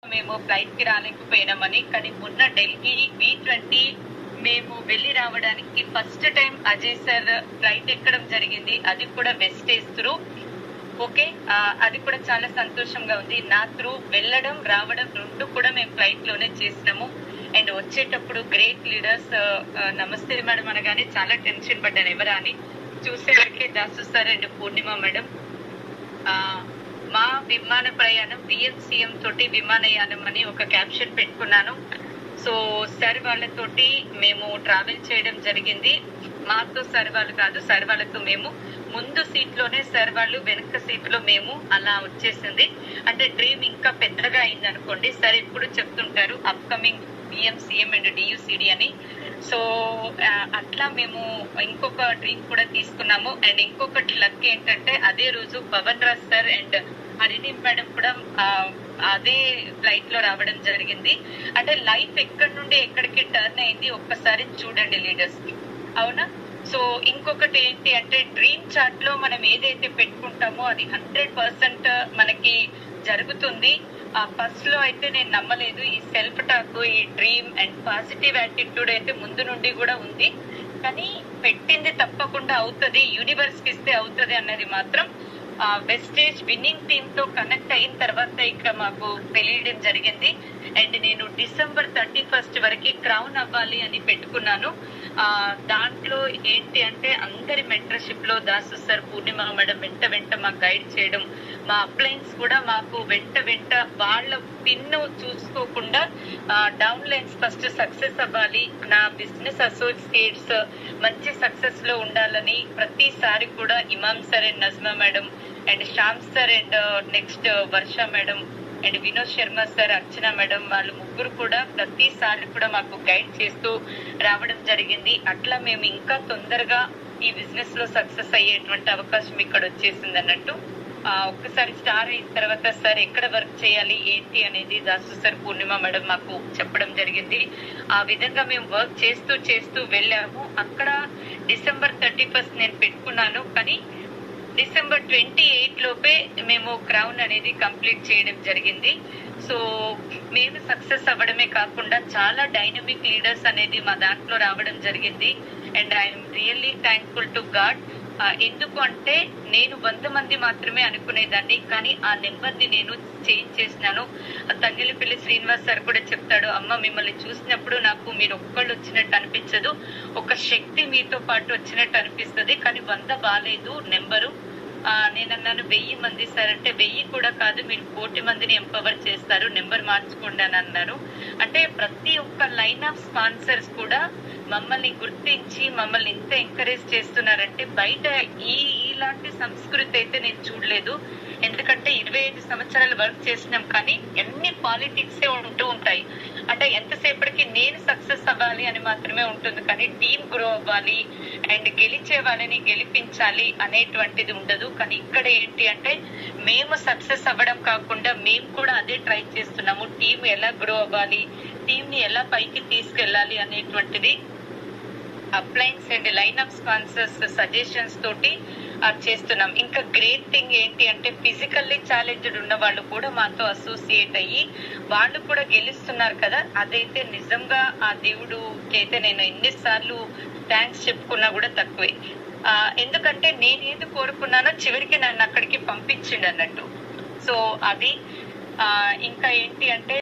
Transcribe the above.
మేము ఫ్లైట్ కి రాలేకపోయినామని. కానీ మొన్న ఢిల్లీ V20 మేము వెళ్లి రావడానికి first time Ajay sir flight ఎక్కడం జరిగింది. అది కూడా వెస్టేజ్ త్రూ. ఓకే, అది కూడా చాలా సంతోషంగా ఉంది. నా త్రూ వెళ్ళడం రావడం రెండు కూడా మేము ఫ్లైట్ లోనే చేసినాము. అండ్ వచ్చేటప్పుడు గ్రేట్ లీడర్స్ నమస్తే మేడం అనగానే చాలా టెన్షన్ పడ్డాను ఎవరా అని. చూసేవరకే Dasu sir and Purnima madam. మా విమాన ప్రయాణం DMCM తోటి విమానయానం అని ఒక క్యాప్షన్ పెట్టుకున్నాను. సో సార్ వాళ్ళతోటి మేము ట్రావెల్ చేయడం జరిగింది. మాతో సార్ వాళ్ళు కాదు, సార్ వాళ్ళతో మేము ముందు సీట్ లోనే, సార్ వాళ్ళు వెనక సీట్ లో మేము, అలా వచ్చేసింది. అంటే డ్రీమ్ ఇంకా పెద్దగా అయింది అనుకోండి. సార్ ఎప్పుడు చెప్తుంటారు అప్కమింగ్ DMCM అండ్ DUCD అని. సో అట్లా మేము ఇంకొక డ్రీమ్ కూడా తీసుకున్నాము. అండ్ ఇంకొకటి లక్ ఏంటంటే అదే రోజు Pavan Raj sir and Harini madam కూడా అదే ఫ్లైట్ లో రావడం జరిగింది. అంటే లైఫ్ ఎక్కడి నుండి ఎక్కడికి టర్న్ అయింది ఒక్కసారి చూడండి లీడర్స్ కి, అవునా? సో ఇంకొకటి ఏంటి అంటే డ్రీమ్ చార్ట్ లో మనం ఏదైతే పెట్టుకుంటామో అది 100% మనకి జరుగుతుంది. ఫస్ట్ లో అయితే నేను నమ్మలేదు. ఈ సెల్ఫ్ టాక్, ఈ డ్రీమ్ అండ్ పాజిటివ్ యాటిట్యూడ్ అయితే ముందు నుండి కూడా ఉంది. కానీ పెట్టింది తప్పకుండా అవుతుంది, యూనివర్స్ కి ఇస్తే అవుతుంది అన్నది మాత్రం వెస్టేజ్ విన్నింగ్ టీమ్ తో కనెక్ట్ అయిన తర్వాత ఇక్కడ మాకు తెలియడం జరిగింది. అండ్ నేను December 31 వరకు క్రౌన్ అవ్వాలి అని పెట్టుకున్నాను. దాంట్లో ఏంటి అంటే అందరి మెంటర్షిప్ లో దాసు సార్, పూర్ణిమ మేడం వెంట మాకు గైడ్ చేయడం, మా అప్లైన్స్ కూడా మాకు వెంట వాళ్ళ పిన్ చూసుకోకుండా డౌన్ లైన్స్ ఫస్ట్ సక్సెస్ అవ్వాలి, నా బిజినెస్ అసోసియేట్స్ మంచి సక్సెస్ లో ఉండాలని ప్రతిసారి కూడా Imam sir and Najma madam and Shyam sir and next Varsha madam and Vinod Sharma sir, Archana madam, వాళ్ళు ముగ్గురు కూడా ప్రతిసారి కూడా మాకు గైడ్ చేస్తూ రావడం జరిగింది. అట్లా మేము ఇంకా తొందరగా ఈ బిజినెస్ లో సక్సెస్ అయ్యేటువంటి అవకాశం ఇక్కడ వచ్చేసింది అన్నట్టు. ఒక్కసారి స్టార్ అయిన తర్వాత సార్ ఎక్కడ వర్క్ చేయాలి ఏంటి అనేది దాసు సార్, పూర్ణిమ మేడం మాకు చెప్పడం జరిగింది. ఆ విధంగా మేము వర్క్ చేస్తూ వెళ్ళాము. అక్కడ December 31 నేను పెట్టుకున్నాను. కానీ December 28 లోపే మేము క్రౌన్ అనేది కంప్లీట్ చేయడం జరిగింది. సో మేము సక్సెస్ అవ్వడమే కాకుండా చాలా డైనమిక్ లీడర్స్ అనేది మా దాంట్లో రావడం జరిగింది. And I'm really thankful to God. ఎందుకు అంటే నేను 100 మంది మాత్రమే అనుకునేదాన్ని, కానీ ఆ నెంబర్ ని నేను చేంజ్ చేసినాను. తంగెలపల్లి శ్రీనివాస్ సార్ కూడా చెప్తాడు, అమ్మ మిమ్మల్ని చూసినప్పుడు నాకు మీరు ఒక్కళ్ళు వచ్చినట్టు అనిపించదు, ఒక శక్తి మీతో పాటు వచ్చినట్టు అనిపిస్తుంది. కానీ 100 బాలేదు నెంబరు. నేను అన్నాను 1000 మంది సార్ అంటే 1000 కూడా కాదు, మీరు 1,000,000 మందిని ఎంపవర్ చేస్తారు, నెంబర్ మార్చుకోండి అని అన్నారు. అంటే ప్రతి ఒక్క లైన్ ఆఫ్ స్పాన్సర్స్ కూడా మమ్మల్ని గుర్తించి మమ్మల్ని ఇంత ఎంకరేజ్ చేస్తున్నారంటే బయట ఇలాంటి సంస్కృతి అయితే నేను చూడలేదు. ఎందుకంటే 25 సంవత్సరాలు వర్క్ చేసినాం, కానీ ఎన్ని పాలిటిక్సే ఉంటూ ఉంటాయి. అంటే ఎంతసేపటికి నేను సక్సెస్ అవ్వాలి అని మాత్రమే ఉంటుంది, కానీ టీం గ్రో అవ్వాలి అండ్ గెలిచే వాళ్ళని గెలిపించాలి అనేటువంటిది ఉండదు. కానీ ఇక్కడ ఏంటి అంటే మేము సక్సెస్ అవ్వడం కాకుండా మేము కూడా అదే ట్రై చేస్తున్నాము. టీం ఎలా గ్రో అవ్వాలి, టీం ని ఎలా పైకి తీసుకెళ్లాలి అనేటువంటిది అప్లైన్స్ and line of sponsors suggestions తోటి చేస్తున్నాం. ఇంకా గ్రేట్ థింగ్ ఏంటి అంటే ఫిజికల్లీ ఛాలెంజ్డ్ ఉన్న వాళ్ళు కూడా మాతో అసోసియేట్ అయ్యి వాళ్ళు కూడా గెలుస్తున్నారు కదా. అదైతే నిజంగా ఆ దేవుడికి అయితే నేను ఎన్నిసార్లు థ్యాంక్స్ చెప్పుకున్నా కూడా తక్కువే. ఎందుకంటే నేను ఏది కోరుకున్నానో చివరికి నన్ను అక్కడికి పంపించిండు అన్నట్టు. సో అది ఇంకా ఏంటి అంటే